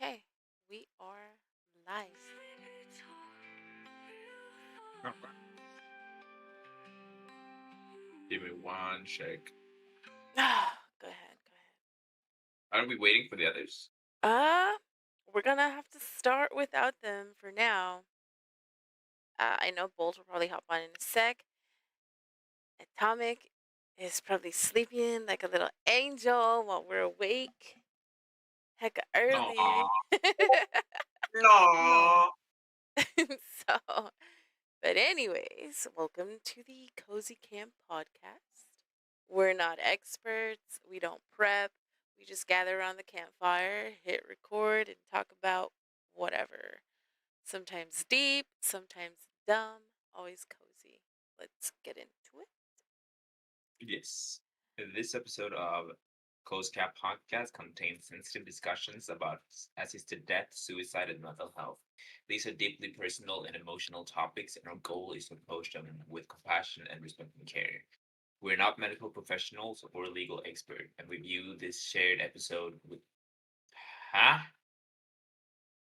Okay, we are live. Okay. Give me one shake. Go ahead, go Are we waiting for the others? ahead. We're gonna have to start without them for now. I know Bolt will probably hop on in a sec. Atomic is probably sleeping like a little angel while we're awake. Heck early. Aww. No. so, but anyways, welcome to the Cozy Camp podcast. We're not experts, we don't prep, we just gather around the campfire, hit record, and talk about whatever. Sometimes deep, sometimes dumb, always cozy. Let's get into it. Yes. This episode of Closed Cap Podcast contains sensitive discussions about assisted death, suicide, and mental health. These are deeply personal and emotional topics, and our goal is to approach them with compassion and respect and care. We're not medical professionals or legal experts, and we view this shared episode with huh?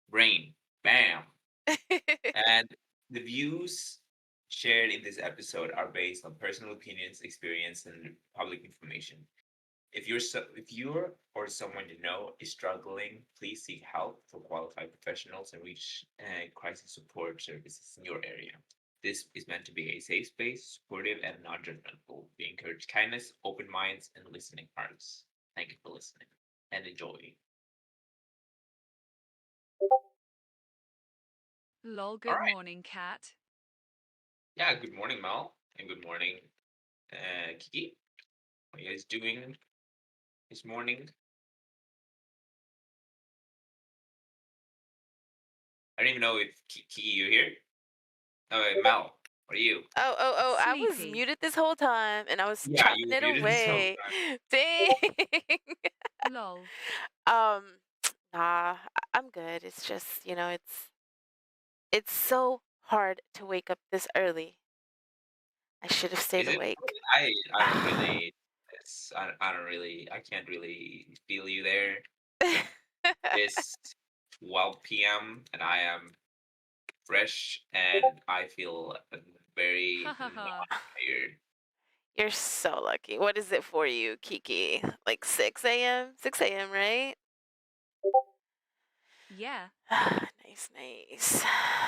Brain. Bam. And the views shared in this episode are based on personal opinions, experience, and public information. If you're or someone you know is struggling, please seek help for qualified professionals and reach crisis support services in your area. This is meant to be a safe space, supportive and non-judgmental. We encourage kindness, open minds, and listening hearts. Thank you for listening and enjoy. Lol, All good right. morning, cat. Yeah. Good morning, Mel, and good morning, Kiki. What are you guys doing this morning? I don't even know if Kiki, you're here. Oh, wait, Mel, what are you? I was Sleepy. muted this whole time and I was Yeah, chopping you it muted this whole away. time. Dang. Lol. um, I'm good. It's just, it's so hard to wake up this early. I should have stayed Is it? awake. I don't really. I don't really. I can't really feel you there. It's 12 p.m. and I am fresh and I feel Ha very ha ha. not tired. You're so lucky. What is it for you, Kiki? Like 6 a.m.? 6 a.m., right? Yeah. Nice, nice.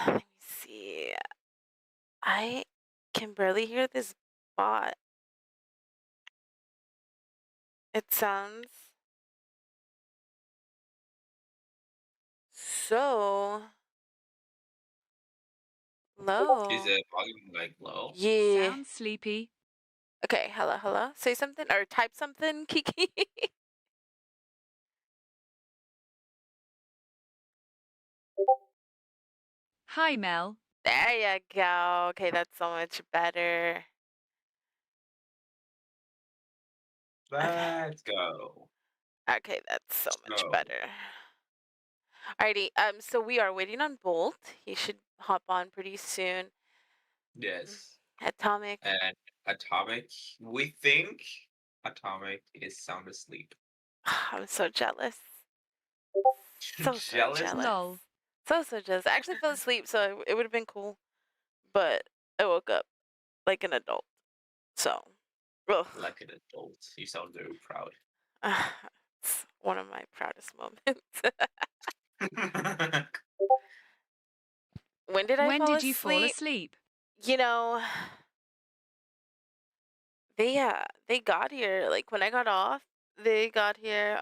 Let me see. I can barely hear this bot. It sounds so Is low. the volume like low? Yeah. Sounds sleepy. Okay, hello, hello. Say something or type something, Kiki. Hi, Mel. There you go. Okay, that's so much better. Okay. Let's go. Okay, that's so much So better. Alrighty, so we are waiting on Bolt. He should hop on pretty soon. yes, Atomic. and Atomic. We think Atomic is sound asleep. I'm so jealous. So Jealous? jealous. Lol. So jealous. I actually fell asleep, so it would have been cool. But I woke up like an adult. So, ugh. Like an adult. You sound very proud. It's one of my proudest moments. When did I When fall did you fall asleep? asleep? You know, they got here like when I got off. They got here.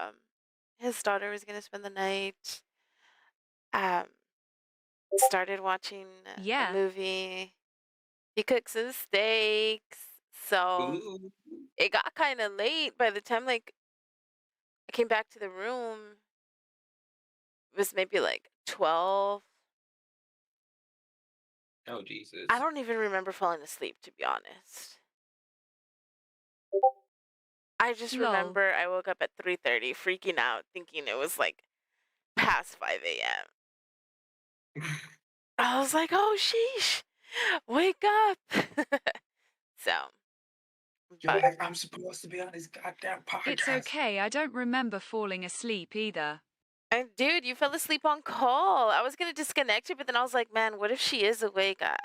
His daughter was gonna spend the night. Um, started watching a Yeah. movie. He cooked some steaks, so Ooh. it got kind of late. By the time like I came back to the room, it was maybe like 12. Oh, I Jesus. don't even remember falling asleep, to be honest. I just Lol. remember I woke up at 3:30, freaking out, thinking it was like past 5 a.m. I was like, "Oh sheesh, wake up!" so, You're but like, I'm supposed to be on this goddamn It's podcast. okay, I don't remember falling asleep either. Dude, you fell asleep on call. I was gonna disconnect you, but then I was like, man, what if she is awake? I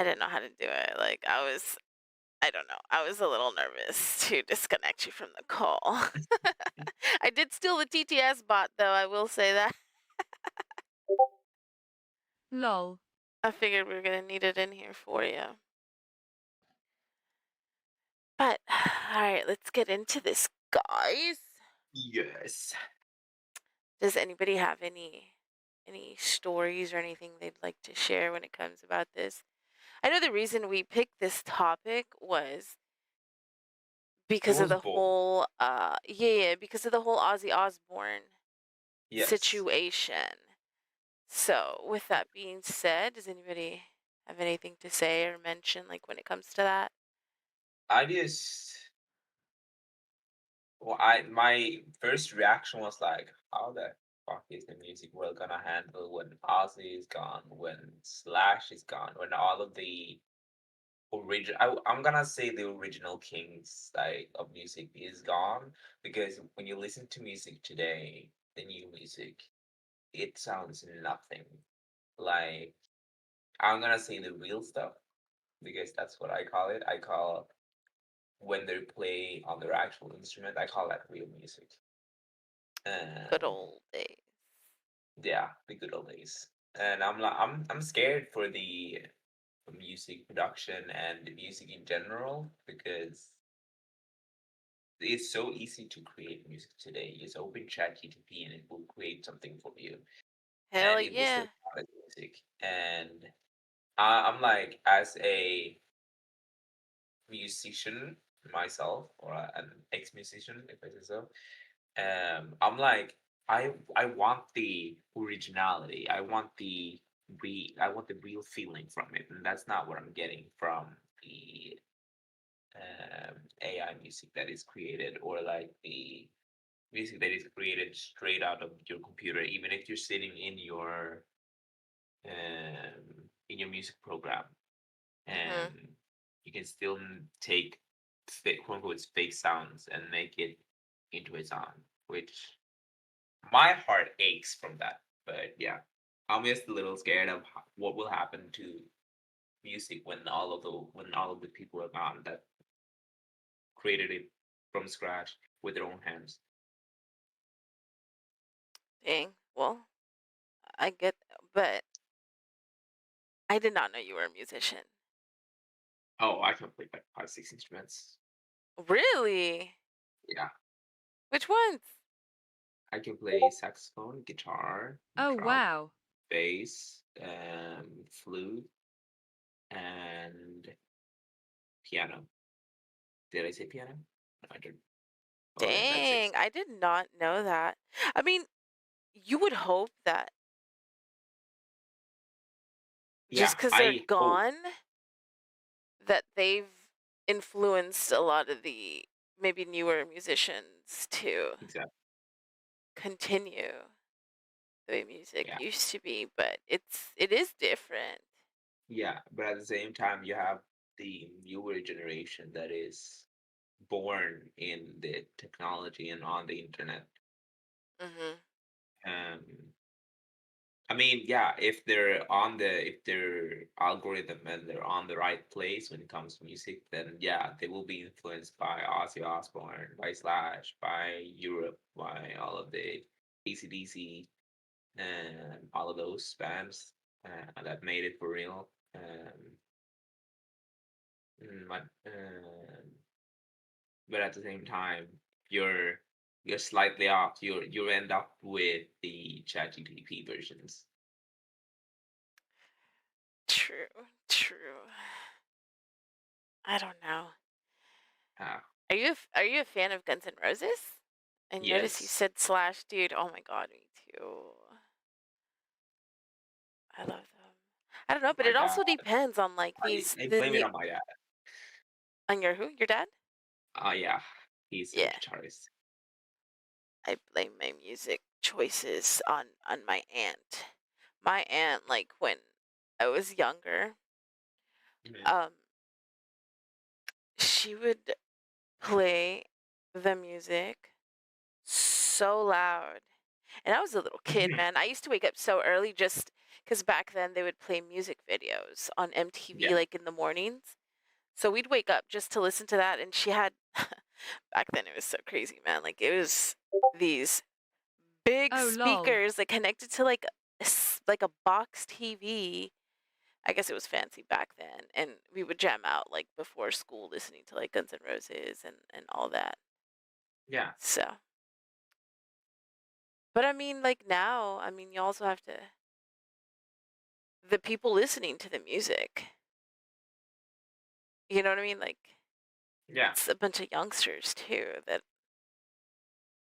didn't know how to do it. Like, I don't know. I was a little nervous to disconnect you from the call. I did steal the TTS bot, though. I will say that. Lol. I figured we were gonna need it in here for you. But all right, let's get into this, guys. Yes. Does anybody have any stories or anything they'd like to share when it comes about this? I know the reason we picked this topic was It because of was the both. whole because of the whole Ozzy Osbourne Yes. situation. So, with that being said, does anybody have anything to say or mention like when it comes to that? I just well, I my first reaction was like, how the fuck is the music world gonna handle when Ozzy is gone, when Slash is gone, when all of the I'm gonna say the original kings like of music is gone because when you listen to music today, the new music, it sounds nothing like I'm gonna say the real stuff because that's what I call it. I call when they play on their actual instrument, I call that real music. Good And old days. yeah, the good old days. And I'm scared for the music production and the music in general because it's so easy to create music today. You just open ChatGPT and it will create something for you, Hell and it will still yeah. sound like music. And I'm like, as a musician myself, or an ex-musician, if I say so, I'm like, I want the originality. I want the real feeling from it, and that's not what I'm getting from the AI music that is created, or like the music that is created straight out of your computer, even if you're sitting in your music program, and Mhm. you can still take fake, quote unquote, fake sounds and make it into a song, which my heart aches from that. But yeah, I'm just a little scared of what will happen to music when all of the people are gone that created it from scratch with their own hands. Dang. Well, I get but I did not know you were a musician. Oh, I can play like 5, 6 instruments. Really? Yeah, Which ones? I can play saxophone, guitar, Oh drum, wow. bass, flute, and piano. Did I say piano? No, I didn't. Oh, yeah, that's it. Dang, I did not know that. I mean, you would hope that just Yeah, because they're I hope gone, that they've influenced a lot of the maybe newer musicians to exactly. continue the way music Yeah, used to be, but it is different. yeah, but at the same time, you have the newer generation that is born in the technology and on the internet. Mhm. Um, I mean, yeah, if their algorithm and they're on the right place when it comes to music, then yeah, they will be influenced by Ozzy Osbourne, by Slash, by Europe, by all of the AC/DC and all of those bands that made it for real. But but at the same time, you're you're slightly off. You end up with the ChatGPT versions. True, true. I don't know. Uh, Are you a fan of Guns N' Roses? I noticed you yes. said Slash, dude. Oh my god, me too. I love them. I don't know, but My it dad. also depends on like these I the blame it new on my dad. on your who? Your dad? Yeah, he's a Yeah. guitarist. I blame my music choices on my aunt. My aunt, like when I was younger, Mhm. um, she would play the music so loud, And I was a little kid, man. I used to wake up so early just because back then they would play music videos on Yeah, MTV like in the mornings. So we'd wake up just to listen to that. And she had, back then it was so crazy, man. Like it was these big Oh lol. speakers like connected to like like a box TV. I guess it was fancy back then, and we would jam out like before school listening to like Guns N' Roses and all that. yeah, So, but I mean, like now, I mean, you also have to the people listening to the music. You know what I mean? Like yeah. it's a bunch of youngsters too that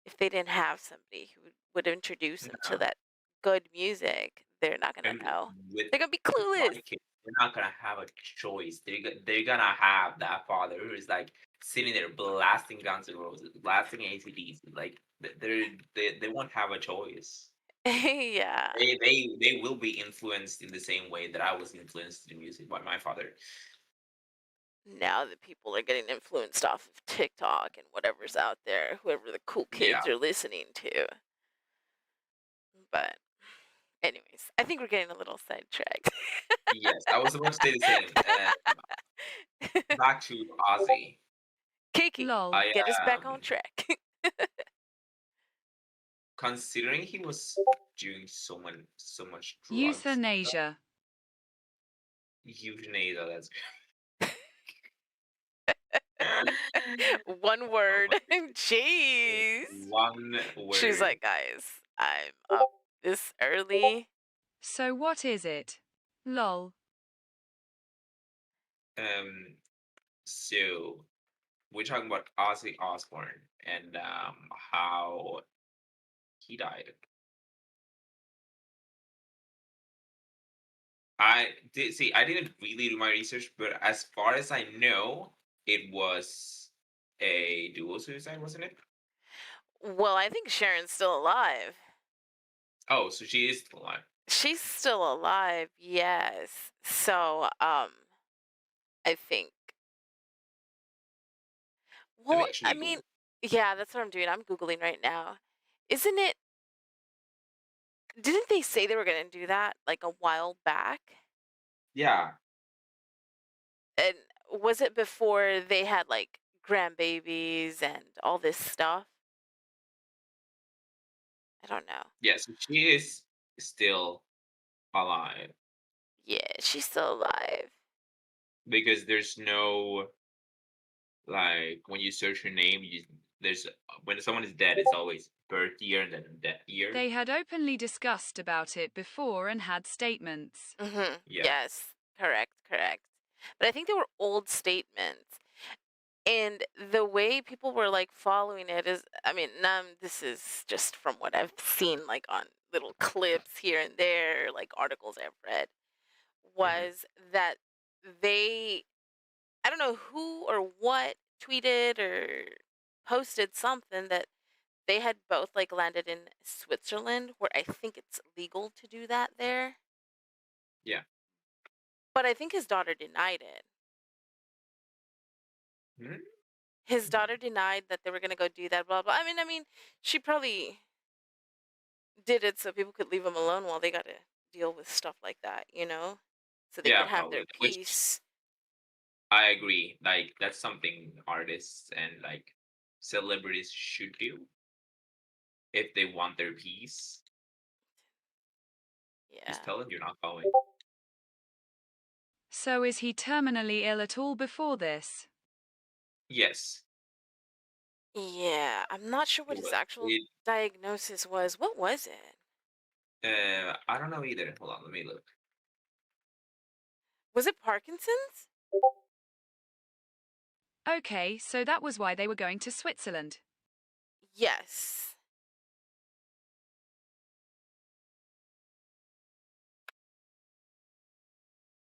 if they didn't have somebody who would introduce them to No. that good music, they're not gonna And know. with They're gonna be clueless. my kids, they're not gonna have a choice. They're gonna have that father who is like sitting there blasting Guns N' Roses, blasting ACDs. Like they won't have a choice. Yeah. They will be influenced in the same way that I was influenced in music by my father. Now that people are getting influenced off of TikTok and whatever's out there, whoever the cool Yeah. kids are listening to. But, anyways, I think we're getting a little sidetracked. Yes, I was about to say the same. Back to Ozzy. Kiki, Lol. I get us back on track. considering he was doing so much drugs, Euthanasia. euthanasia. That's One oh word. my goodness. Jeez. One She's word. like, guys, I'm up this early. So what is it? Lol. Um, so we're talking about Ozzy Osbourne and how he died. I didn't really do my research, but as far as I know, it was a dual suicide, wasn't it? Well, I think Sharon's still alive. Oh, so she is still alive. She's still alive, yes. So, I think. Let me Well, I actually mean, Google. yeah, that's what I'm doing. I'm Googling right now. Isn't it? Didn't they say they were going to do that like a while back? Yeah. And was it before they had like grandbabies and all this stuff? I don't know. Yeah, so she is still alive Yeah, she's still alive. because there's no like when you search her name, there's when someone is dead, it's always birth year and then death year. They had openly discussed about it before and had statements. Yeah. Yes, correct, correct. But I think they were old statements. And the way people were like following it is, I mean, this is just from what I've seen, like on little clips here and there, like articles I've read, Hmm. was that they, I don't know who or what tweeted or posted something that they had both like landed in Switzerland, where I think it's legal to do that there. Yeah. But I think his daughter denied it. Mhm. His daughter denied that they were gonna go do that, blah blah. I mean, she probably did it so people could leave him alone while they got to deal with stuff like that, so they Yeah, could have their probably. Which peace. I agree. Like that's something artists and like celebrities should do if they want their peace. Just Yeah. tell them you're not going. So is he terminally ill at all before this? Yes. Yeah, I'm not sure what his actual It, diagnosis was. What was it? I don't know either. Hold on, let me look. Was it Parkinson's? Okay, so that was why they were going to Switzerland. Yes.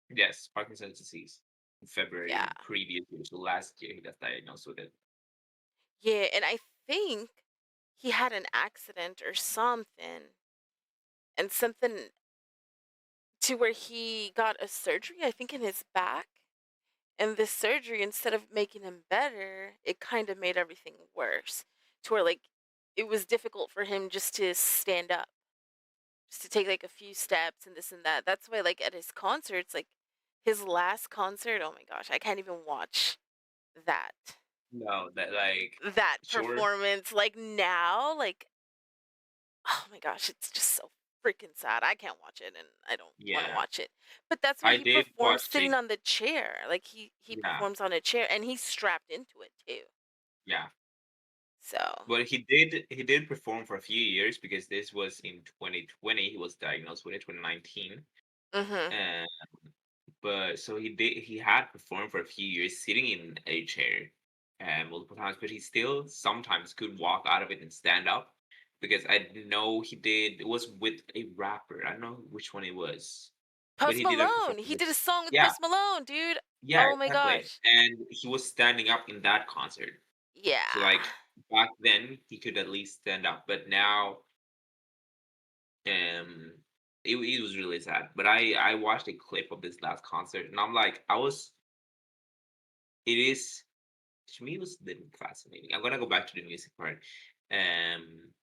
Yes, Parkinson's disease. In Yeah. February previous year, so last year he got diagnosed with it. Yeah, and I think he had an accident or something, and something to where he got a surgery, I think in his back. And this surgery, instead of making him better, it kind of made everything worse. To where, like, it was difficult for him just to stand up, just to take like a few steps and this and that. That's why, like, at his concerts, like his last concert, oh my gosh, I can't even watch that No, that like that sure. performance. Like now, like, oh my gosh, it's just so freaking sad. I can't watch it and I don't want to Yeah, watch it. But that's why I he did performs watch sitting it. on the chair. Like he Yeah, performs on a chair and he's strapped into it too. yeah. So, But he did perform for a few years because this was in 2020. He was diagnosed with it 2019. mhm. And but so he had performed for a few years sitting in a chair multiple times, but he still sometimes could walk out of it and stand up because I know he did it was with a rapper. I don't know which one it was, but Post he did a Malone. He did a performance. song with Yeah, Post Malone, dude. yeah, Oh my exactly. gosh. And he was standing up in that concert. So Yeah. like back then he could at least stand up, but now um it was really sad. But I watched a clip of this last concert and I'm like it is to me it was a little fascinating. I'm gonna go back to the music part um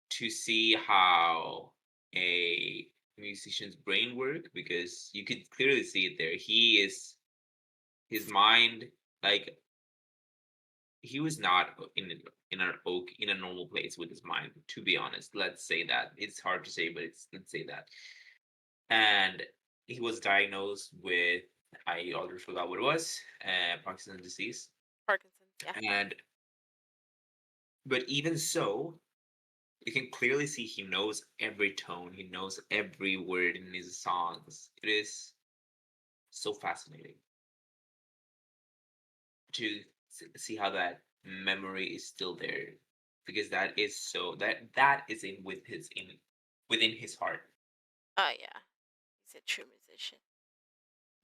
to see how a musician's brain work because you could clearly see it there. His mind like he was not in a normal place with his mind, to be honest. Let's say that. It's hard to say, but it's let's say that. And he was diagnosed with I already forgot what it was, Parkinson's disease. Parkinson's, yeah. And but even so, you can clearly see he knows every tone, he knows every word in his songs. It is so fascinating to see how that memory is still there because that is in with his in within his heart. Oh yeah. He's a true musician.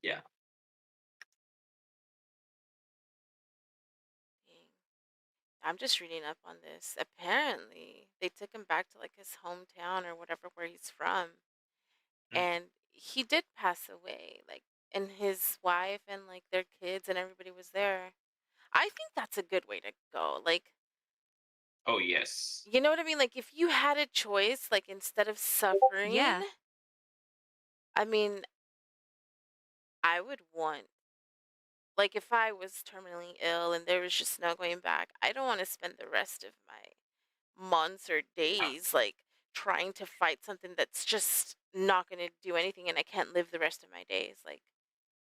Yeah. Dang. I'm just reading up on this. Apparently, they took him back to like his hometown or whatever where he's from, Mm. and he did pass away. Like, and his wife and like their kids and everybody was there. I think that's a good way to go. Like, Oh yes. you know what I mean? Like, if you had a choice, like instead of suffering, Yeah. I mean, I would want, like, if I was terminally ill and there was just no going back, I don't want to spend the rest of my months or Yeah. days like trying to fight something that's just not going to do anything and I can't live the rest of my days like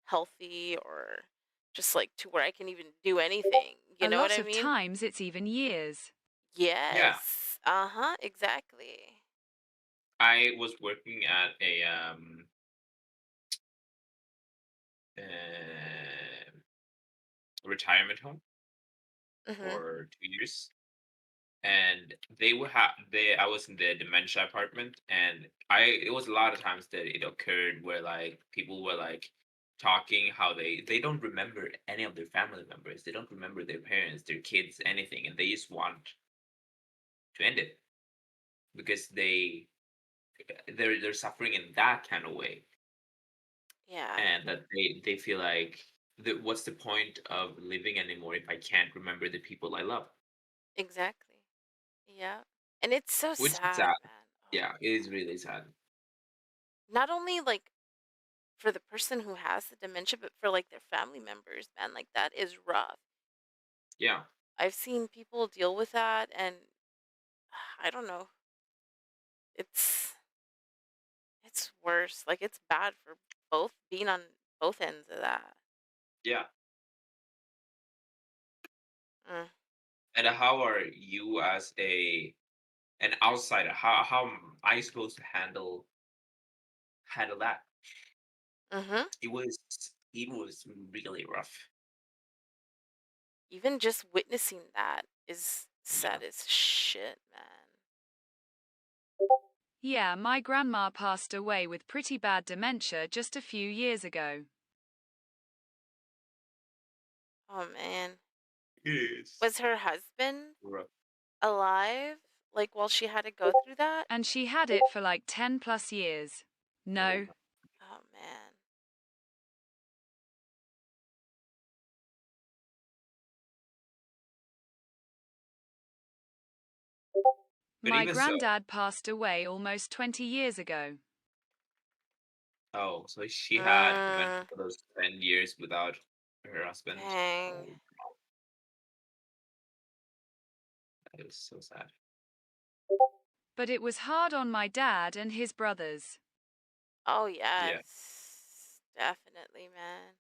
healthy or just like to where I can even do anything. You A know what lot I of mean? times it's even years. Yeah. Yes. Uh-huh, exactly. I was working at a uh, retirement home Mhm. for 2 years and they would have they I was in the dementia apartment and I it was a lot of times that it occurred where like people were like talking how they don't remember any of their family members, they don't remember their parents, their kids, anything, and they just want to end it because they're suffering in that kind of way Yeah, and that they feel like what's the point of living anymore if I can't remember the people I love, exactly. Yeah. And it's so which is sad, sad. man. Oh Yeah, my it is god. really sad. Not only like for the person who has the dementia, but for like their family members, man. Like that is rough. Yeah. I've seen people deal with that and I don't know. It's it's worse. Like it's bad for both being on both ends of that. Yeah. Mm. And how are you as an outsider? How am I supposed to handle that? Mhm. It was it was really rough. Even just witnessing that is Yeah. sad as shit, man. Yeah, my grandma passed away with pretty bad dementia just a few years ago. Oh man. It is Was her husband rough. alive like while she had to go through that? And she had it for like 10 plus years. Oh No, my. Oh man. But My even so, granddad passed away almost 20 years ago. oh, so she had went Mm, for those 10 years without her husband. dang. Oh, that is so sad. But it was hard on my dad and his brothers. Oh, Yeah. yes. Definitely, man.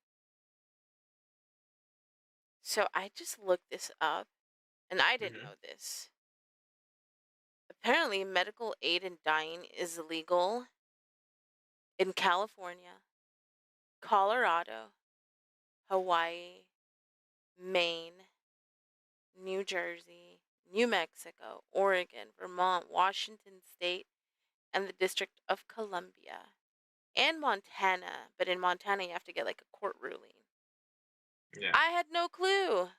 So I just looked this up and I didn't Hmm. know this. Apparently, medical aid in dying is illegal in California, Colorado, Hawaii, Maine, New Jersey, New Mexico, Oregon, Vermont, Washington State, and the District of Columbia, and Montana. But in Montana, you have to get like a court ruling. Yeah. I had no clue.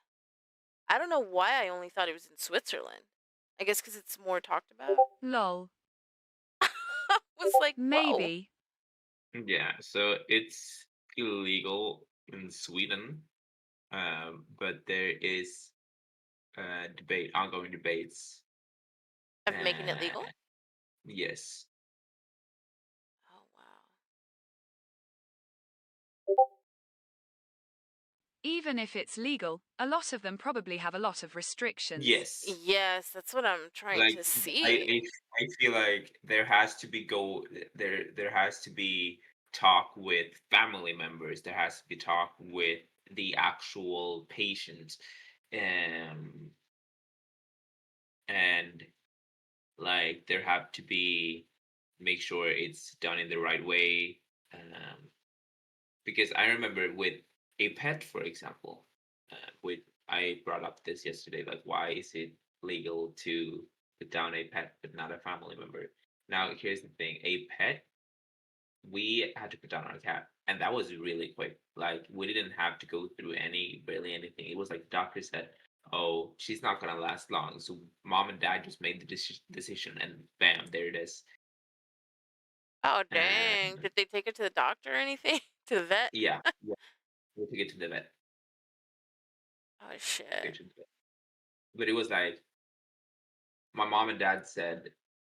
I don't know why I only thought it was in Switzerland. I guess because it's more talked about. Lol. Was like, whoa. Maybe. Yeah. So it's illegal in Sweden, but there is ongoing debates. Of making it legal? Uh, yes. Oh, wow. Even if it's legal, a lot of them probably have a lot of restrictions. Yes. Yes, that's what I'm trying Like to I, see. I, I feel like there has to be talk with family members. There has to be talk with the actual patient, um, and like there have to be make sure it's done in the right way. Because I remember with a pet, for example, with I brought up this yesterday. Like, why is it legal to put down a pet but not a family member? Now, here's the thing: a pet, we had to put down our cat, and that was really quick. Like, we didn't have to go through barely anything. It was like the doctor said, "Oh, she's not gonna last long," so mom and dad just made the decision, and bam, there it is. Oh, dang. And Did they take it to the doctor or anything? To the vet? yeah, yeah, we took it to the vet. Oh, Took it shit. to the vet. But it was like my mom and dad said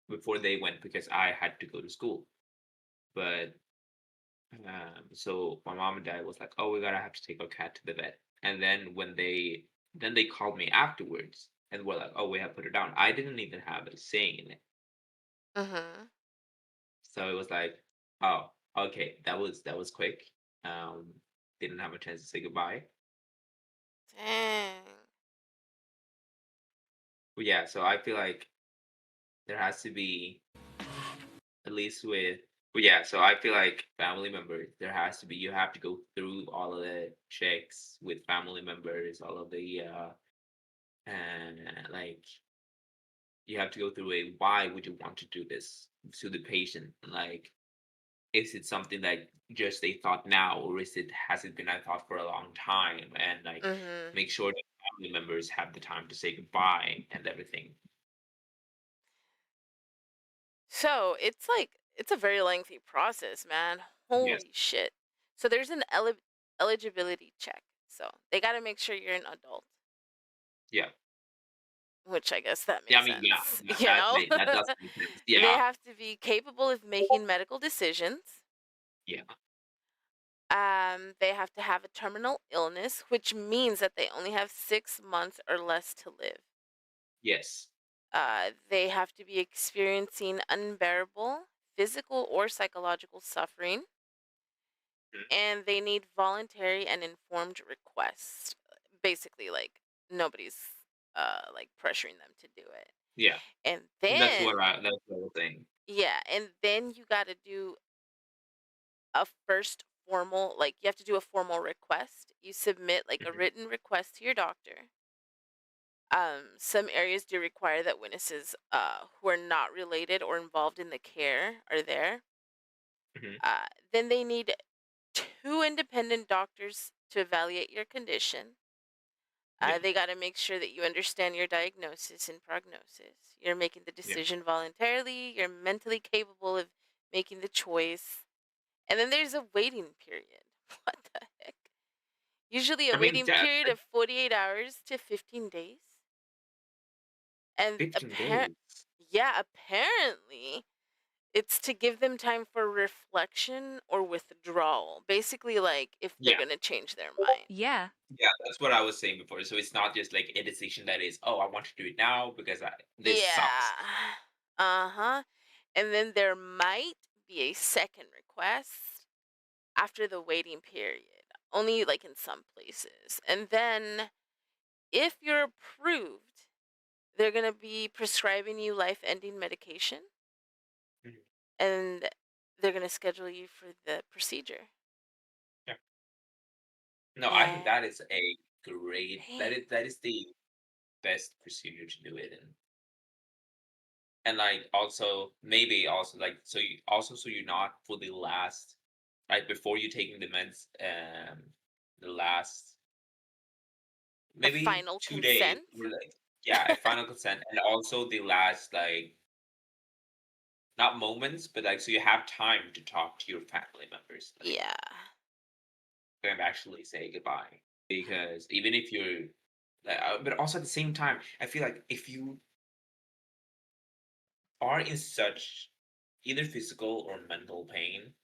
before they went because I had to go to school. But so my mom and dad was like, "Oh, we gotta have to take our cat to the vet." And then they called me afterwards and were like, "Oh, we have to put her down." I didn't even have a say in it, Mm-hmm. so it was like, "Oh, okay, that was quick." Um, didn't have a chance to say goodbye. Dang. But yeah, so I feel like there has to be at least with but yeah, so I feel like family members, there has to be you have to go through all of the checks with family members, all of the and like you have to go through a why would you want to do this to the patient? Like, is it something that just they thought now, or is it has it been a thought for a long time? And like Mm-hmm. make sure that family members have the time to say goodbye and everything. So it's like, it's a very lengthy process, man. Yes. Holy shit. So there's an eligibility check. So they got to make sure you're an adult, Yeah. which I guess that Yeah, I makes mean, yeah, sense. yeah, You know? that does make sense. They Yeah. have to be capable of making medical decisions. Yeah. They have to have a terminal illness, which means that they only have 6 months or less to live. Yes. They have to be experiencing unbearable physical or psychological suffering, Mhm. and they need voluntary and informed requests. Basically, like nobody's like pressuring them to do it. Yeah. And That's what I was saying. yeah, and then you got to do a first formal, like you have to do a formal request. You submit like a Mhm. written request to your doctor. Some areas do require that witnesses who are not related or involved in the care are there. Mhm. Then they need two independent doctors to evaluate your condition. Yeah. They got to make sure that you understand your diagnosis and prognosis. You're making the Yeah. decision voluntarily. You're mentally capable of making the choice. And then there's a waiting period. What the heck? Usually a I mean, waiting yeah, period of 48 hours to 15 days. And 15 apparent, days. Yeah, apparently it's to give them time for reflection or withdrawal. Basically, like if they're Yeah, gonna change their mind. Yeah. yeah, that's what I was saying before. So it's not just like a decision that is, oh, I want to do it now because this Yeah. sucks. Uh-huh. And then there might be a second request after the waiting period, only like in some places. And then if you're approved, they're going to be prescribing you life-ending medication Mhm. and they're going to schedule you for the procedure. Yeah. No, I think Yeah. that is a great. That Dang. is the best procedure to do it in. And like also maybe also like so you also so you're not for the last like before you taking the meds the last The maybe final 2 days consent? or like yeah a final consent and also the last like not moments but like so you have time to talk to your family members like Yeah. and actually say goodbye because even if you're but also at the same time I feel like if you are in such either physical or mental pain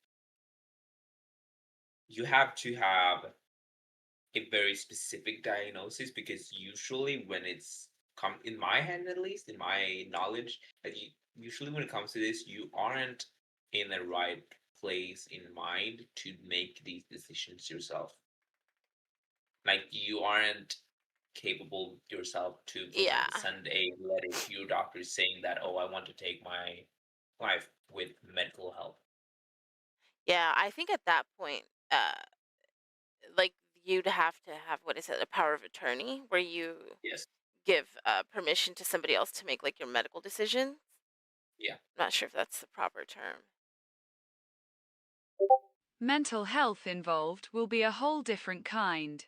you have to have a very specific diagnosis because usually when it's come in my hand at least in my knowledge that usually when it comes to this you aren't in the right place in mind to make these decisions yourself like you aren't capable yourself to for Yeah. example send a letter to your doctor saying that oh I want to take my life with medical help. Yeah, I think at that point, like you'd have to have what is it, a power of attorney, where you Yes. give permission to somebody else to make like your medical decisions. Yeah. I'm not sure if that's the proper term. Mental health involved will be a whole different kind.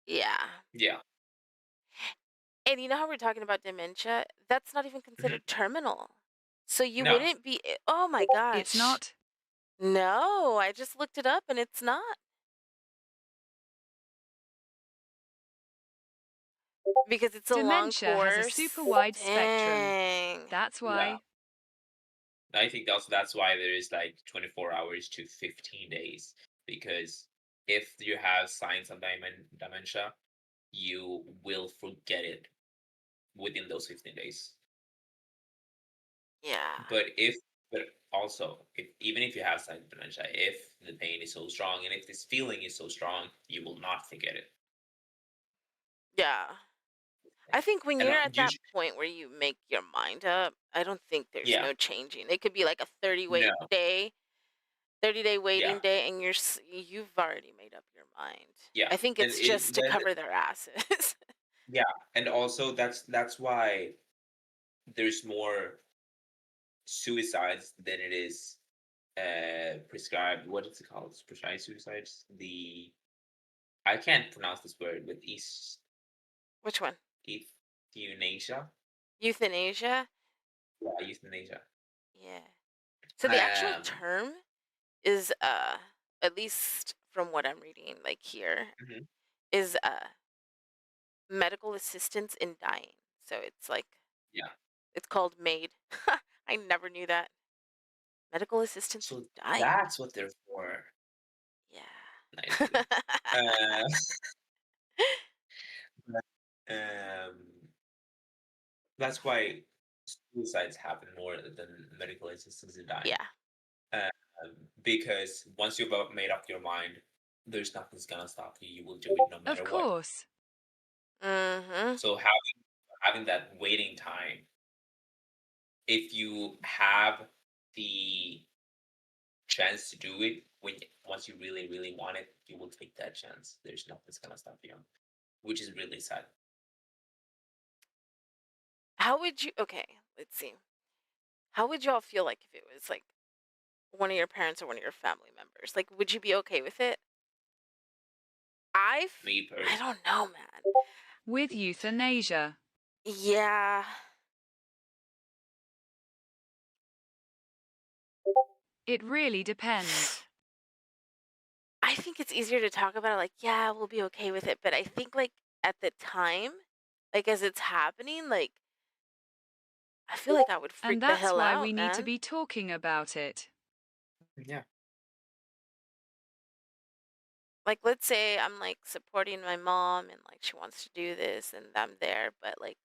Yeah. Yeah. And you know how we're talking about dementia? That's not even Mhm. considered terminal. So you No. wouldn't be, oh my It's gosh. not. No, I just looked it up and it's not. Because it's a long Dementia has a super course. wide spectrum. Dang. That's Yeah. why. I think also that's why there is like 24 hours to 15 days because if you have signs of dementia, you will forget it within those 15 days. Yeah. But but also if even if you have signs of dementia, if the pain is so strong and if this feeling is so strong, you will not forget it. Yeah. I think when And you're at you that point where you make your mind up, I don't think there's yeah, no changing. It could be like a 30-day yeah, waiting day, and you've already made up your mind. yeah. I think And it's just to then cover their asses. yeah, and also that's why there's more suicides than it is prescribed what is it called prescribed suicides the I can't pronounce this word with Which one? euthanasia. Euthanasia? Yeah, euthanasia. Yeah. So the actual um term is at least from what I'm reading like here mhm, is medical assistance in dying. So it's like yeah it's called MAID. I never knew that. Medical assistance in so dying. that's what they're for. Nice Yeah. kidding. uh um that's why suicides happen more than medical assistance in dying. Yeah. um, because once you've made up your mind there's nothing's gonna stop you, you will do it no Of matter what. course. Mhm. So having that waiting time, if you have the chance to do it once you really really want it, you will take that chance. There's nothing's gonna stop you, which is really sad. How would you Okay, let's see. How would y'all feel like if it was like one of your parents or one of your family members? Like would you be okay with it? Me I personally, don't know, man. With euthanasia. Yeah. It really depends. I think it's easier to talk about it like, yeah, we'll be okay with it, but I think like at the time, like as it's happening, like I feel like I would And freak the that's hell why we out, need to man. be talking about it. Yeah. Like, let's say I'm like supporting my mom and like she wants to do this and I'm there, but like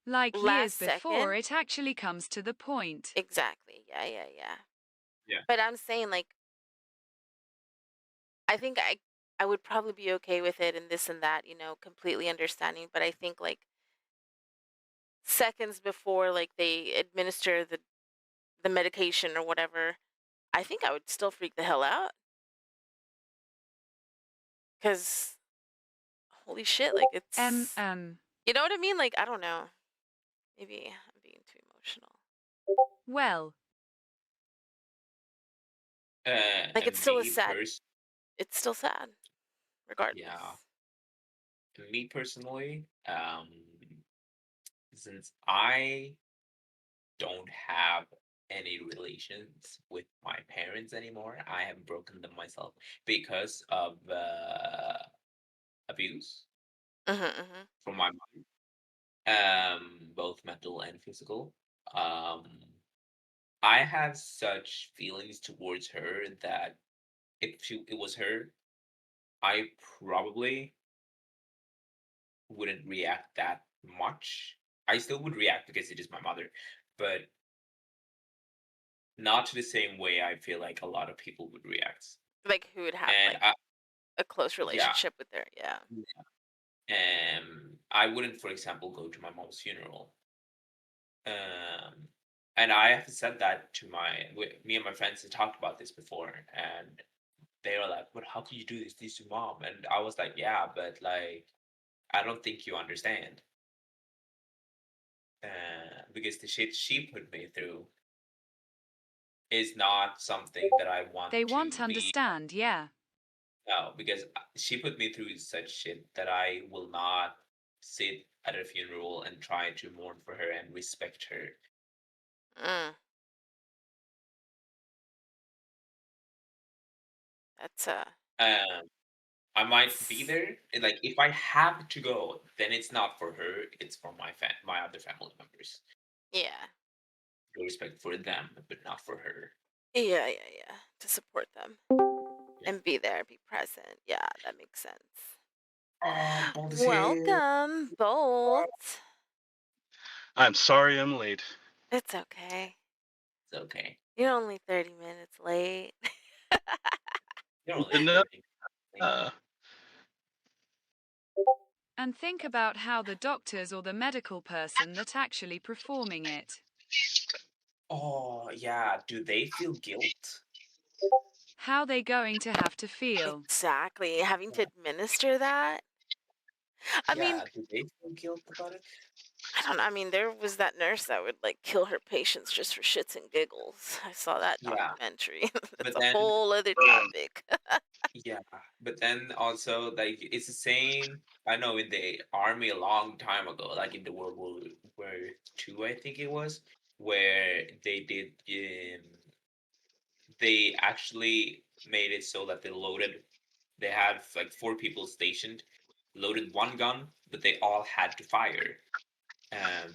Like years last before second, it actually comes to the point. exactly. Yeah, yeah, yeah. Yeah. But I'm saying like I think I would probably be okay with it and this and that, completely understanding, but I think like seconds before like they administer the medication or whatever, I think I would still freak the hell out cuz holy shit, like Um, it's um, you know what I mean? Like I don't know. Maybe I'm being too emotional. well, Like And me it's still sad yeah, regardless. me personally, since I don't have any relations with my parents anymore, I have broken them myself because of abuse Mhm, mhm. from my mom, both mental and physical. Um, I have such feelings towards her that if it was her, I probably wouldn't react that much. I still would react because it is my mother, but not to the same way I feel like a lot of people would react. Like who would have And like a close yeah, relationship with their yeah. I wouldn't, for example, go to my mom's funeral. Um, and I have said that to me and my friends had talked about this before, and they were like, "But how can you do this to mom?" And I was like, "Yeah, but like, I don't think you understand." Because the shit she put me through is not something that I want they to won't be. understand, yeah. No, because she put me through such shit that I will not sit at a funeral and try to mourn for her and respect her. Mm, that's Um, I might be it's there, and like if I have to go, then it's not for her; it's for my other family members. yeah. No respect for them, but not for her. Yeah, yeah, yeah. To support them Yeah. and be there, be present. Yeah, that makes sense. Oh, Bolt is here. Welcome, Bolt. I'm sorry I'm late. It's okay. It's okay. You're only 30 minutes late. You're Good only to know. 30. Uh, And think about how the doctors or the medical person that actually performing it, Oh, yeah. Do they feel guilt? how they going to have to feel. Exactly. Having to administer that. I mean, Yeah, do they feel guilt about it? I don't know. I mean, there was that nurse that would like kill her patients just for shits and giggles. I saw that Yeah, documentary. That's but a then whole other mm, topic. yeah, but then also like it's the same. I know in the army a long time ago, like in the World War II, I think it was, where they actually made it so that they had like four people stationed, loaded one gun, but they all had to fire. Um,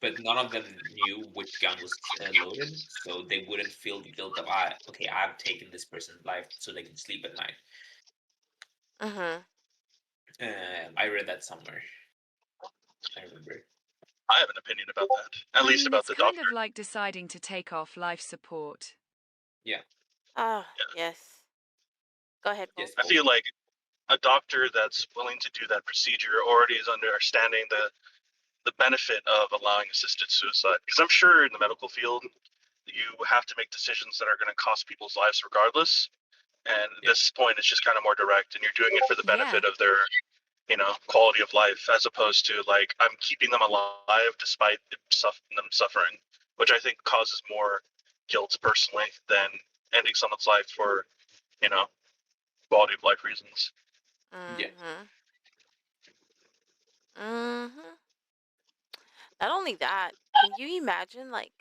but none of them knew which gun was loaded, so they wouldn't feel the guilt of okay, I've taken this person's life, so they can sleep at night. Mhm. I read that somewhere. I remember. I have an opinion about that. At I least mean, about it's the kind doctor. of like deciding to take off life support. Yeah. Oh, Yeah. yes. Go ahead, Bolt. Yes, I Bolt. feel like a doctor that's willing to do that procedure already is understanding the benefit of allowing assisted suicide. Because I'm sure in the medical field, you have to make decisions that are going to cost people's lives regardless. And at Yeah. this point, it's just kind of more direct, and you're doing it for the Yeah. benefit of their, quality of life, as opposed to like I'm keeping them alive despite them suffering, which I think causes more guilt personally than ending someone's life for you know quality of life reasons. Yeah. Mhm. Mhm. Not only that, can you imagine like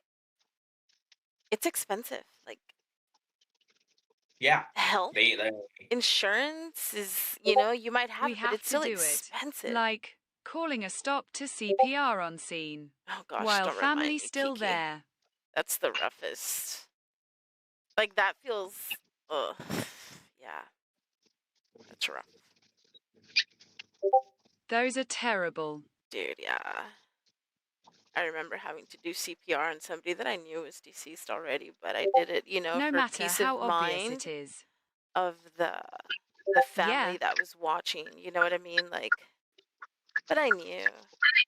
it's expensive. Like Yeah. health They insurance is, you might have We it, but have it's to still do it. expensive. Like, calling a stop to CPR on scene. Oh gosh, While don't remind family me, still Kiki. there. That's the roughest. Like that feels. Ugh. Yeah, that's rough, Those are terrible. dude. Yeah. I remember having to do CPR on somebody that I knew was deceased already, but I did it, No for matter peace how of obvious mind it is. of the family Yeah. that was watching. You know what I mean? Like, but I knew,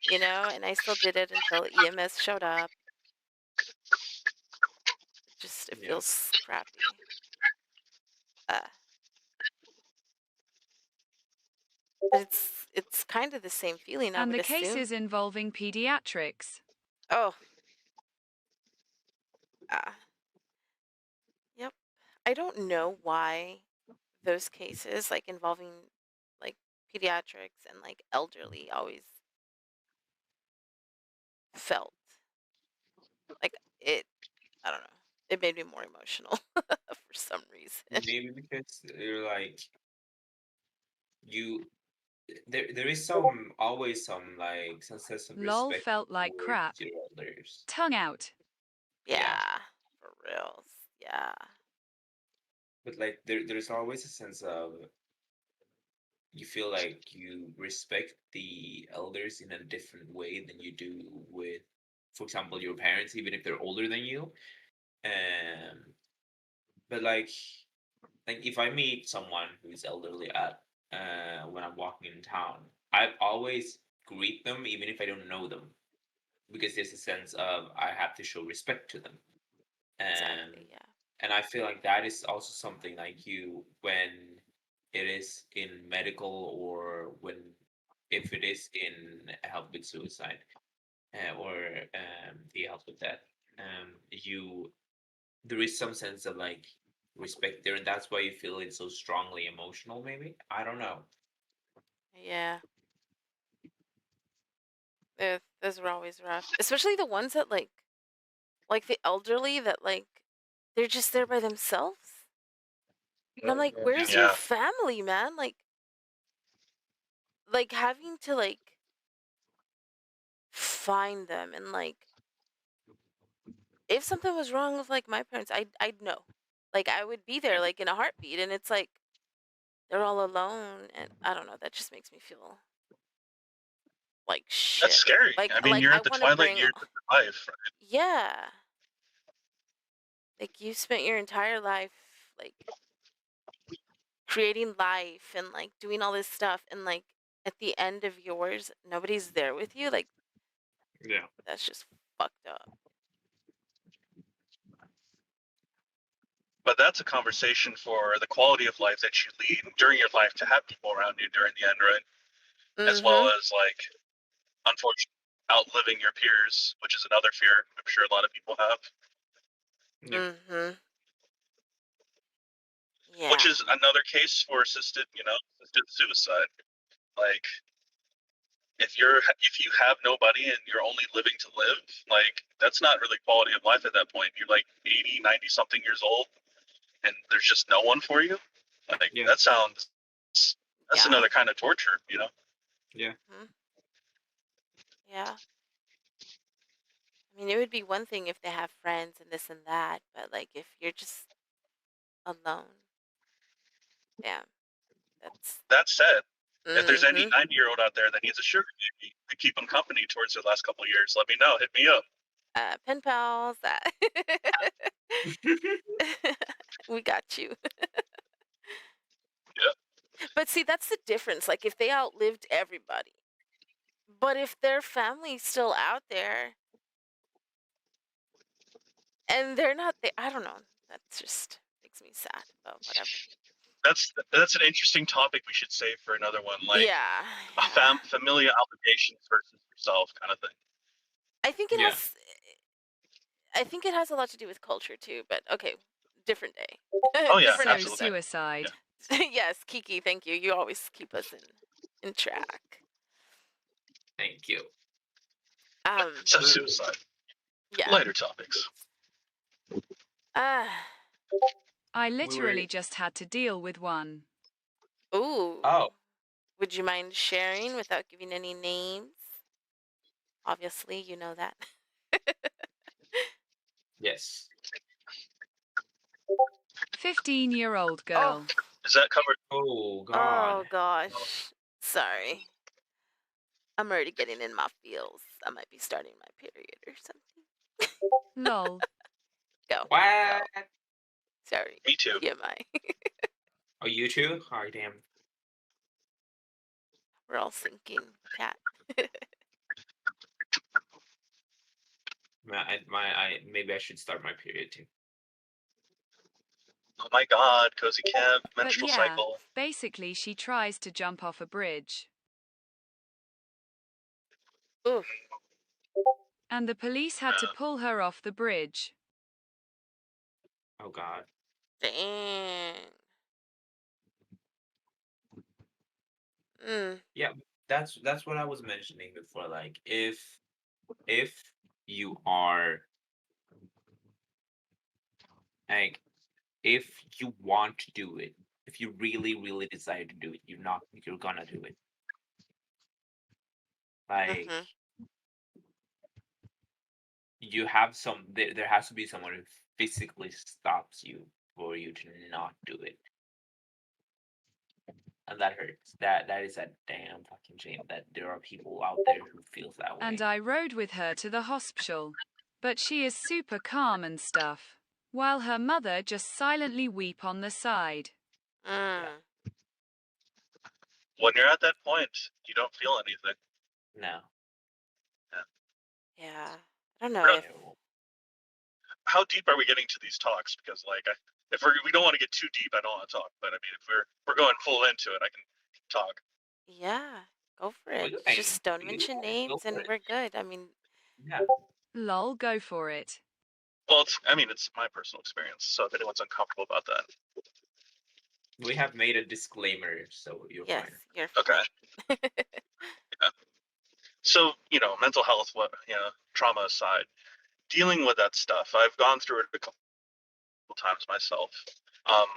and I still did it until EMS showed up. It Yeah. feels crappy. But it's kind of the same feeling, I And would the assume. cases involving pediatrics. Oh. Yep. I don't know why those cases, like involving like pediatrics and like elderly, always felt like it. I don't know. It made me more emotional for some reason. Maybe because you're like you there is some always some like some sense of Lol respect felt like towards crap. your elders. Tongue out. Yeah. Yeah, for reals. Yeah. But like there's always a sense of you feel like you respect the elders in a different way than you do with, for example, your parents, even if they're older than you. Um, but like if I meet someone who's elderly at when I'm walking in town, I always greet them even if I don't know them because there's a sense of I have to show respect to them. Um, Exactly. Yeah. and I feel like that is also something like you when it is in medical or when if it is in help with suicide or the help with that you there is some sense of like respect there and that's why you feel it's so strongly emotional maybe I don't know. Yeah. Those were always rough, especially the ones that like the elderly that like they're just there by themselves. And I'm like, Yeah. where's your Yeah, family, man? Like having to like find them and like if something was wrong with like my parents, I'd know. Like I would be there Yeah. like in a heartbeat and it's like they're all alone and I don't know, that just makes me feel like that's shit. scary. Like I mean, like you're I at the want to twilight bring years of your life, right? yeah. Like you spent your entire life like creating life and like doing all this stuff and like at the end of yours nobody's there with you. Like Yeah. that's just fucked up. But that's a conversation for the quality of life that you lead during your life to have people around you during the end, right? As well Mhm. as like, unfortunately, outliving your peers, which is another fear I'm sure a lot of people have. Yeah. Mhm. Which Yeah. is another case for assisted suicide. Like, if you have nobody and you're only living to live, like that's not really quality of life at that point. You're like 80, 90 something years old, and there's just no one for you. Like Yeah. that's Yeah. another kind of torture, you know. Yeah. Mhm. Yeah. I mean, it would be one thing if they have friends and this and that, but like if you're just alone, damn, that's That said, if there's any mhm. 90-year-old out there that needs a sugar baby to keep them company towards their last couple of years, let me know. Hit me up. Pen pals. We got you. Yeah, But see, that's the difference. Like if they outlived everybody, but if their family's still out there and they're not there, I don't know. That just makes me sad. But whatever. that's an interesting topic we should save for another one. Like Yeah, yeah. familial obligations versus yourself, kind of thing. I think it Yeah. has. I think it has a lot to do with culture too. But okay, different day, Oh yeah, different So absolutely. episode. suicide. Yeah. Yes, Kiki, thank you. You always keep us in track. Thank you. So Um, suicide. yeah. Lighter topics. Ah, I We were literally just had to deal with one. ooh. oh Would you mind sharing without giving any names? Obviously, you know that. yes. 15-year-old Oh, girl. Is that covered? Oh God. oh gosh. Sorry. I'm already getting in my feels. I might be starting my period or something. Lol. Go. Go. What? Sorry. Me too. TMI. Oh, you too? Oh, damn. We're all sinking, cat. Maybe I should start my period too. Oh my God, cozy camp, But menstrual yeah, cycle. basically she tries to jump off a bridge. Oof. And the police had to Yeah. pull her off the bridge. Oh God. Dang. Mm. Yeah, that's what I was mentioning before. Like, if you are like, if you want to do it, if you really, really decide to do it, you're gonna do it. Like, Mhm. you have there has to be someone who physically stops you for you to not do it. And that hurts. That is a damn fucking shame that there are people out there who feels that And way. I rode with her to the hospital. But she is super calm and stuff. While her mother just silently weep on the side. Yeah. Mm. When you're at that point, you don't feel anything. No. Yeah. I don't know Really? if. How deep are we getting to these talks? Because like, if we don't want to get too deep, I don't want to talk. But I mean, if we're going full into it, I can talk. Yeah. Go for What it. do you think? Just don't mention Yeah, go names for and it. we're good. I mean, Yeah. Lol, go for it. Well, it's my personal experience. So if anyone's uncomfortable about that, We have made a disclaimer, so you're yes, fine. you're okay. fine. Yeah. So mental health, trauma aside, dealing with that stuff, I've gone through it a couple times myself. Um,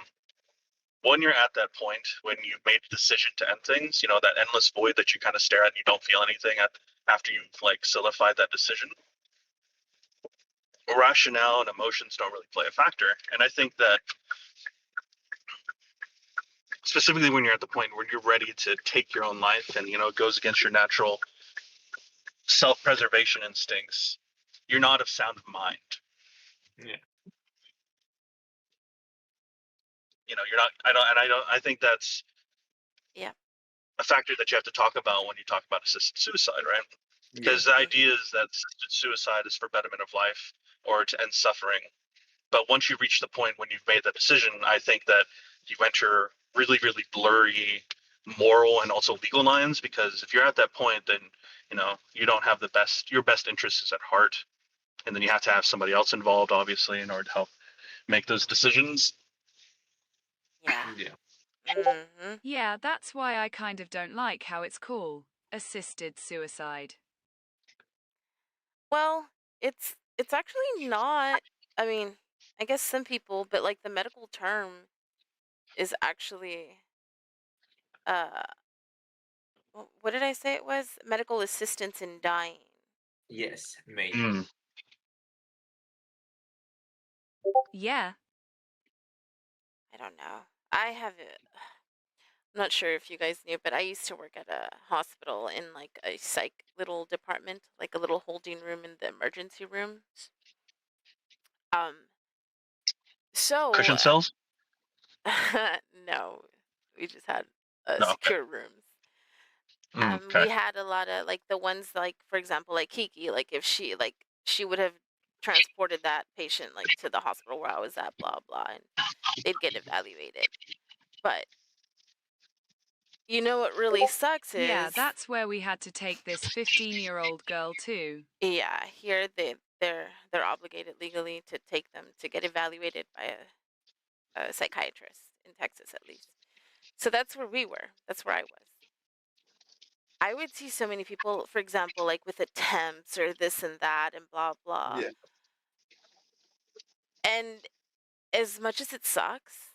when you're at that point, when you've made a decision to end things, that endless void that you kind of stare at and you don't feel anything after you've like solidified that decision, rationale and emotions don't really play a factor. And I think that specifically when you're at the point where you're ready to take your own life and it goes against your natural self-preservation instincts, you're not of sound mind. Yeah. You're not. I think that's Yeah. a factor that you have to talk about when you talk about assisted suicide, right? Yeah. Because the Mhm. idea is that assisted suicide is for betterment of life or to end suffering. But once you reach the point when you've made that decision, I think that you enter really, really blurry moral and also legal lines. Because if you're at that point, then you don't have your best interests is at heart, and then you have to have somebody else involved, obviously, in order to help make those decisions. Yeah. Yeah. Mhm. Yeah, that's why I kind of don't like how it's called assisted suicide. Well, it's actually not. I mean, I guess some people, but like the medical term is actually uh what did I say it was? Medical assistance in dying. Yes, mate. Mm. Yeah, I don't know. I have I'm not sure if you guys knew, but I used to work at a hospital in like a psych little department, like a little holding room in the emergency rooms. Um, so Cushion cells? no, we just had No. Okay. secure rooms. Okay. We had a lot of like the ones like, for example, like Kiki, like if she would have transported that patient like to the hospital where I was at, blah blah, and they'd get evaluated. But you know what really sucks yeah, is, that's where we had to take this 15-year-old girl to. yeah, here they're obligated legally to take them to get evaluated by a psychiatrist in Texas at least. So that's where we were. That's where I was. I would see so many people, for example, like with attempts or this and that and blah blah. Yeah. And as much as it sucks,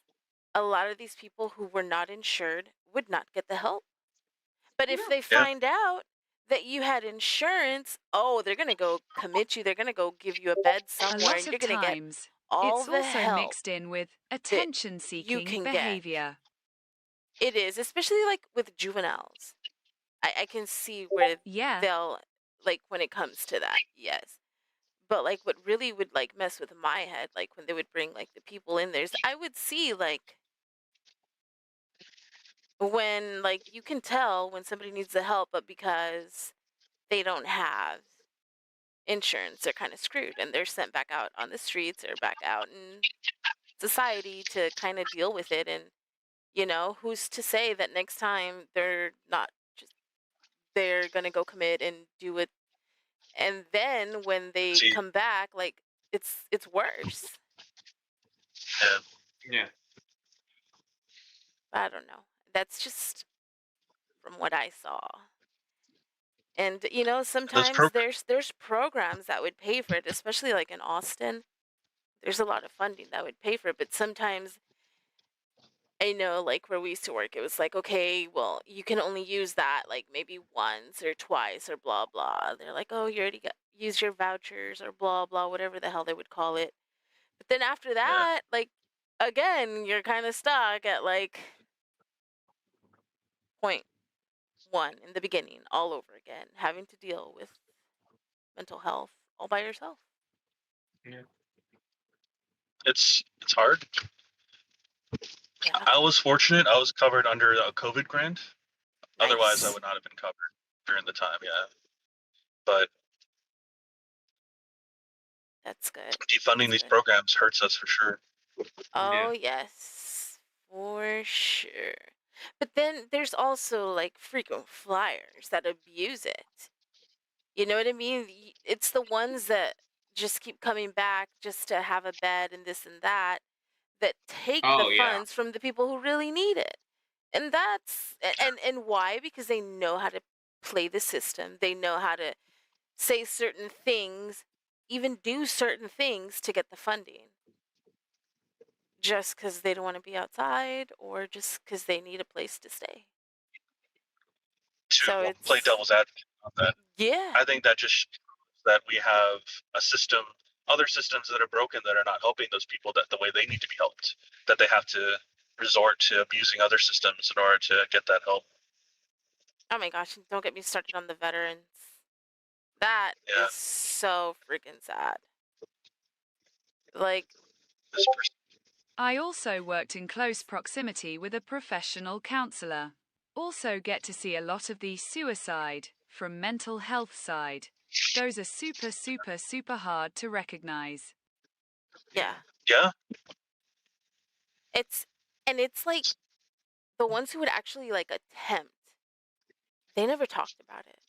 a lot of these people who were not insured would not get the help. But if they Yeah. find out that you had insurance, oh, they're going to go commit you. They're going to go give you a bed A somewhere lot and you're of going to get times, all it's the also help mixed in with that attention you seeking can get. behavior. It is, especially like with juveniles. I can see where Yeah, they'll, like, when it comes to that, yes. But like what really would like mess with my head, like when they would bring like the people in there, is I would see like when like you can tell when somebody needs the help, but because they don't have insurance, they're kind of screwed and they're sent back out on the streets or back out in society to kind of deal with it. And who's to say that next time they're not just they're gonna go commit and do it, and then when they See, come back, like it's worse. yeah, Yeah. I don't know. That's just from what I saw. And those sometimes programs. there's programs that would pay for it, especially like in Austin. There's a lot of funding that would pay for it, but sometimes I know, like where we used to work, it was like, okay, well, you can only use that like maybe once or twice or blah blah. They're like, oh, you already got use your vouchers or blah blah, whatever the hell they would call it. But then after Yeah. that, like again, you're kind of stuck at like point one in the beginning, all over again, having to deal with mental health all by yourself. Yeah. It's hard. Yeah, I was fortunate. I was covered under a COVID grant. Otherwise, I nice. would not have been covered during the time. Yeah, but That's good. defunding That's these good. programs hurts us for sure. Yeah. Oh, yes, for sure. But then there's also like frequent flyers that abuse it. You know what I mean? It's the ones that just keep coming back just to have a bed and this and that that take the Oh yeah. funds from the people who really need it. And that's and why? Because they know how to play the system. They know how to say certain things, even do certain things to get the funding. Just because they don't want to be outside or just because they need a place to stay. So To play it's, devil's advocate on that, yeah. I think that just shows that we have a system, other systems that are broken that are not helping those people that the way they need to be helped. That they have to resort to abusing other systems in order to get that help. Oh my gosh, don't get me started on the veterans. That Yeah, is so freaking sad. Like, this person. I also worked in close proximity with a professional counselor. Also get to see a lot of the suicide from mental health side. Those are super hard to recognize. yeah. Yeah. Yeah, It's, and it's like the ones who would actually like attempt, they never talked about it.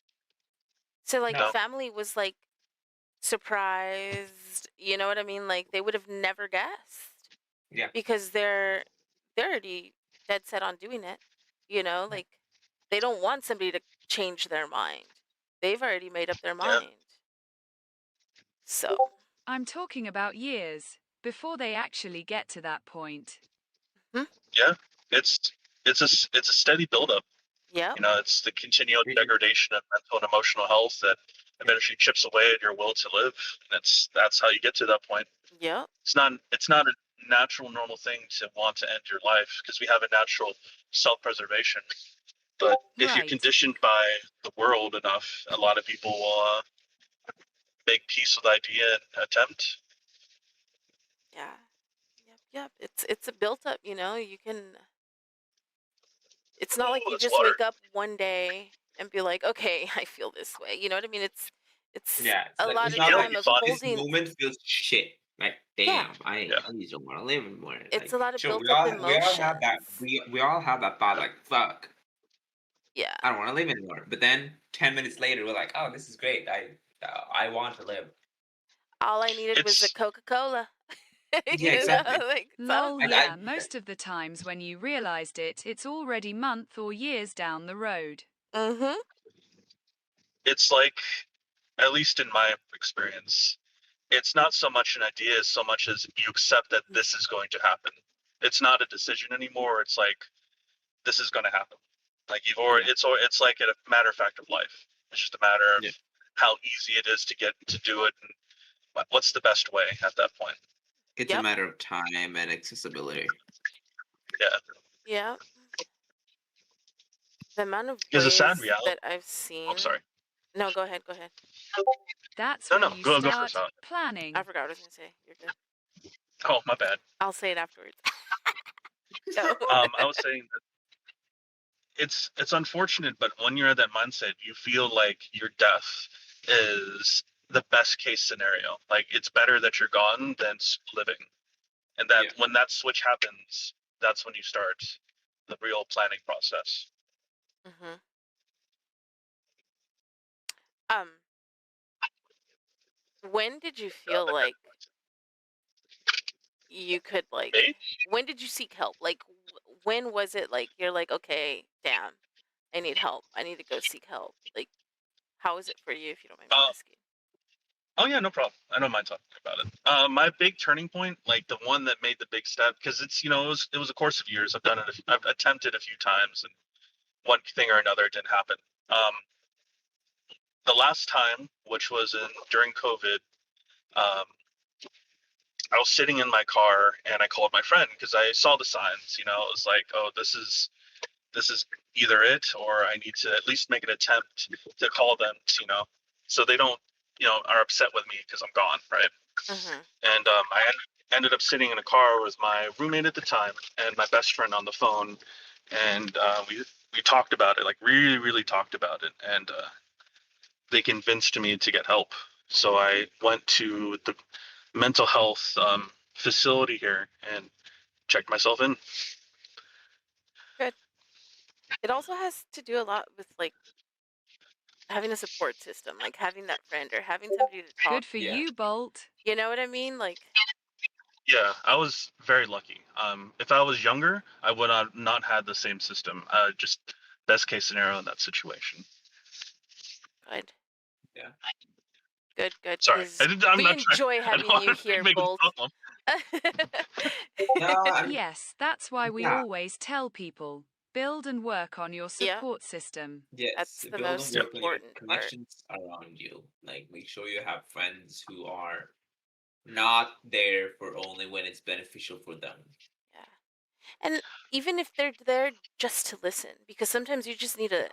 So, like, the No. no, family was like surprised, you know what I mean? Like, they would have never guessed. Yeah. Because they're already dead set on doing it. Yeah. Like they don't want somebody to change their mind. They've already made up their yeah, mind. So, I'm talking about years before they actually get to that point. hmm, yeah. It's it's a steady buildup. yep, You know, it's the continual It- degradation of mental and emotional health that yeah. eventually chips away at your will to live. And that's how you get to that point. yep, It's not a natural normal thing to want to end your life because we have a natural self-preservation. But if you're Right. conditioned by the world enough, a lot of people will make peace with the idea and attempt. yeah, yep. It's a built up. You can. It's not like Oh, you that's just water. wake up one day and be like, okay, I feel this way. You know what I mean? It's Yeah. It's a like lot it's of not It'll like time be of fun. this holding. moment feels shit. Like Yeah, damn, I Yeah, I just don't want to live anymore. it's Like a lot of sure, built we up all have that. emotions. We all have that thought. Like fuck, Yeah. I don't want to live anymore. But then 10 minutes later, we're like, oh, this is great. I want to live. All I needed was a it's Coca-Cola. Yeah, exactly. Like so Lol, Like good. yeah, most of the times when you realized it, it's already month or years down the road. Mhm. it's like, at least in my experience, it's not so much an idea as so much as you accept that this is going to happen. It's not a decision anymore. It's like this is going to happen. Like you've already, Yeah. it's like a matter of fact of life. It's just a matter of Yeah. how easy it is to get to do it, and what's the best way at that point. It's a Yep. matter of time and accessibility. Yeah, Yep. The amount of because the sad ways reality. that I've Oh, I'm seen. sorry. No, go ahead. Go ahead. That's No, when no, you go for it, start Sal. I planning. forgot what I was gonna say. You're good. Oh, my bad. I'll say it afterwards. Go. I was saying that it's unfortunate, but when you're at that mindset, you feel like your death is the best case scenario. Like it's better that you're gone than living, and that Yeah. when that switch happens, that's when you start the real planning process. Mhm. Um. When did you feel like you could like? Me? When did you seek help? Like, when was it like you're like, okay, damn, I need help. I need to go seek help. Like, how was it for you, if you don't mind me Uh, asking? oh yeah, no problem. I don't mind talking about it. My big turning point, like the one that made the big step, because it's it was a course of years. I've done it. I've attempted a few times, and one thing or another didn't happen. Um, the last time, which was during COVID, um, I was sitting in my car and I called my friend because I saw the signs. It was like, oh, this is either it or I need to at least make an attempt to call them. So they don't are upset with me because I'm gone, right? Mhm. And ended up sitting in a car with my roommate at the time and my best friend on the phone, and we talked about it, like really, really talked about it, and they convinced me to get help. So I went to the mental health facility here and checked myself in. Good. It also has to do a lot with like having a support system, like having that friend or having somebody to talk Good for Yeah. to. you, Bolt. You know what I mean? Like, Yeah, I was very lucky. If I was younger, I would have not had the same system. Just best case scenario in that situation. good, Yeah. good, good. Sorry, Because I'm we not trying. enjoy I don't having you want to here, make this Bolt. problem. No, I'm, Yes, that's why we yeah. always tell people build and work on your Yep, support system. Yes. that's the Build and most Yeah. work on your important part. connections around you. Like make sure you have friends who are not there for only when it's beneficial for them. Yeah. And even if they're there just to listen, because sometimes you just need to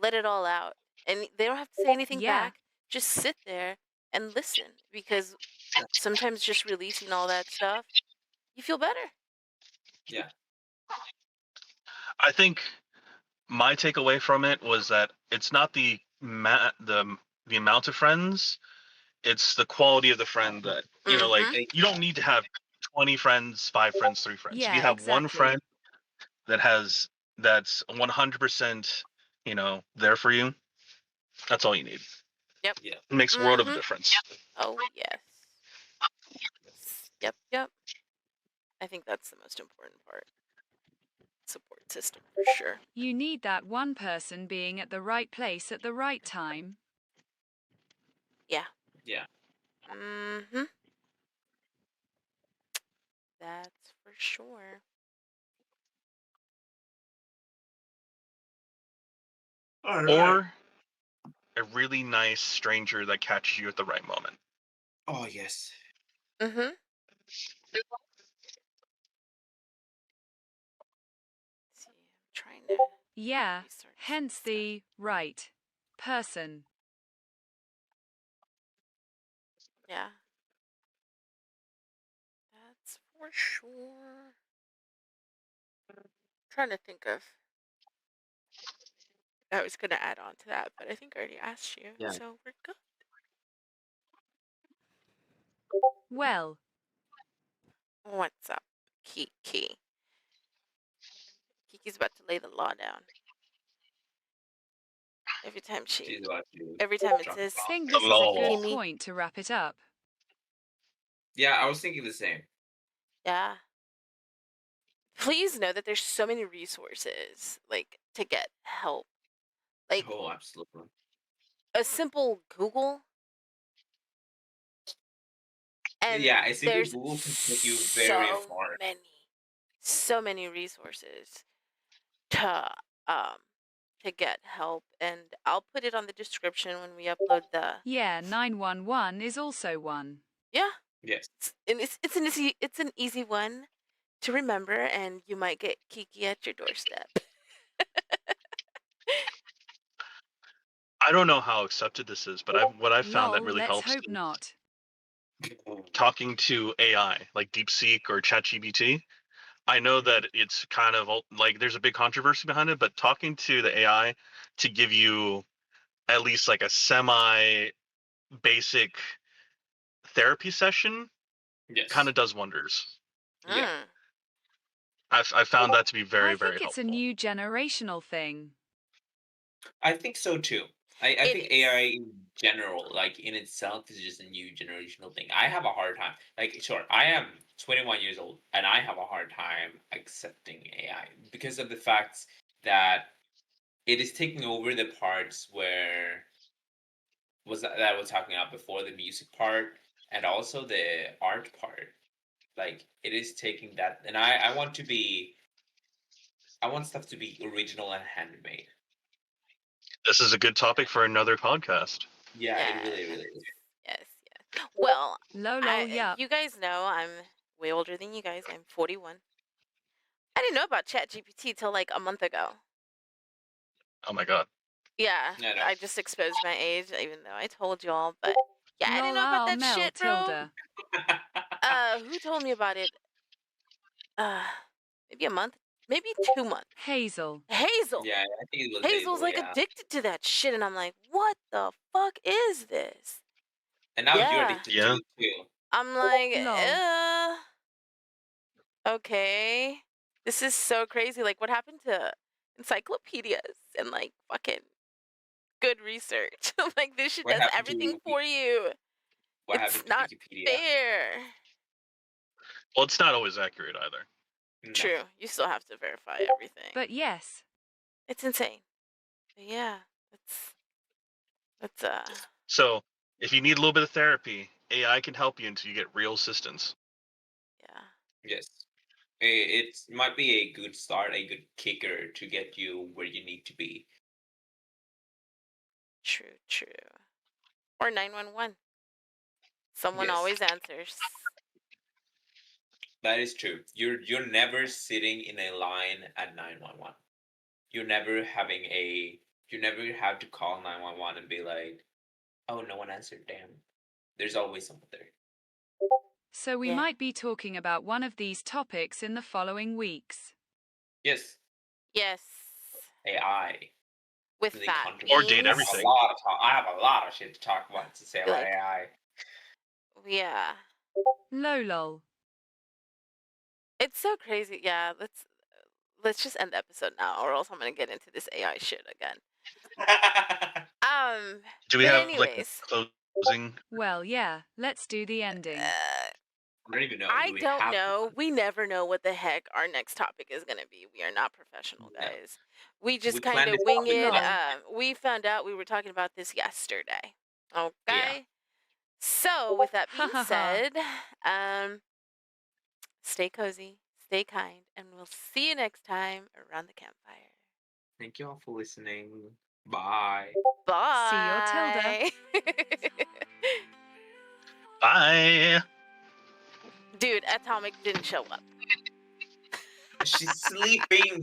let it all out. And they don't have to say anything Yeah, back. Just sit there and listen because Yeah. sometimes just releasing all that stuff, you feel better. Yeah. I think my takeaway from it was that it's not the amount of friends, it's the quality of the friend that like Mm-hmm. Like, you don't need to have 20 friends, 5 friends, 3 friends. If you yeah, have one friend exactly. that's 100% there for you, that's all you need. Yep. yeah. It makes a world of a Mm-hmm. difference. Oh, yes. Yep, yep. I think that's the most important part. Support system for sure. You need that one person being at the right place at the right time. Yeah. Yeah. Mm-hmm. That's for sure. All right. Or a really nice stranger that catches you at the right moment. Oh yes. Mm-hmm. See, I'm trying to Yeah, research hence this stuff. the right person. Yeah. That's for sure. Trying to think of. I was gonna add on to that, but I think I already asked you, Yeah. so we're good. Well, What's up, Kiki? Kiki's about to lay the law down. Every time She's about to every time it drop the says bomb. think The this is a law. good Kimi, point to wrap it up. Yeah, I was thinking the same. yeah. Please know that there's so many resources like to get help. Like Oh, absolutely. a simple Google, and Yeah, a simple there's Google can take you very so far. many, so many resources to to get help, and I'll put it on the description when we upload the. Yeah, 911 is also one. Yeah, Yes. it's an easy one to remember, and you might get Kiki at your doorstep. I don't know how accepted this is, but what I've found that Lol, really let's helps hope is not. talking to AI, like DeepSeek or ChatGPT. I know that it's kind of like there's a big controversy behind it, but talking to the AI to give you at least like a semi basic therapy session kind Yes. of does wonders. Yeah. Mm, I've found that to be very, I very think it's a helpful. new generational thing. I think so too. I it think is. AI in general, like in itself, is just a new generational thing. I have a hard time. Like, sure, I am 21 years old, and I have a hard time accepting AI because of the fact that it is taking over the parts where that I was talking about before, the music part and also the art part. Like, it is taking that, and I want stuff to be original and handmade. This is a good topic for another podcast. Yeah, it Yes, really, really is. yes, yes. Well, Lol, yup. you guys know I'm way older than you guys. I'm 41. I didn't know about ChatGPT till like a month ago. Oh my god. Yeah, I know. I just exposed my age, even though I told y'all. But yeah, I didn't Lol, know about I'll that Mel shit, bro. Tilda. Who told me about it? Uh, maybe a month, maybe 2 months. Hazel. Hazel. Yeah, I think it was Hazel's Hazel, like yeah. addicted to that shit, and I'm like, what the fuck is this? And now you're Yeah, addicted to Yeah. it too. I'm like, Lol. okay, this is so crazy. Like, what happened to encyclopedias and like fucking good research? Like, this shit What does happened everything to for you. what It's happened to not Wikipedia? fair. Well, it's not always accurate either. No. True, you still have to verify everything. But yes. It's insane. But yeah, that's So if you need a little bit of therapy, AI can help you until you get real assistance. yeah. Yes. It might be a good start, a good kicker to get you where you need to be. True, true. Or 911. Someone Yes. always answers. That is true. You're never sitting in a line at 911. You're never having a you never have to call 911 and be like, "Oh, no one answered, damn." There's always someone there. So we Yeah. might be talking about one of these topics in the following weeks. Yes, Yes. AI. With The that controversy. Or being date everything. I have a lot of shit to talk about to say about like, AI. yeah. Lol. It's so crazy. Yeah, let's just end the episode now, or else I'm gonna get into this AI shit again. Do we But have like a anyways, closing? Well, yeah, let's do the ending. I don't even know. I Do we don't have know. We never know what the heck our next topic is gonna be. We are not professional, No. guys. We just We kind planned of this wing topic it. last. We found out we were talking about this yesterday. Okay. Yeah. So with that Ha being ha ha. said, stay cozy, stay kind, and we'll see you next time around the campfire. Thank you all for listening. Bye. Bye. See your Tilda. Bye. Dude, Atomic didn't show up. She's sleeping.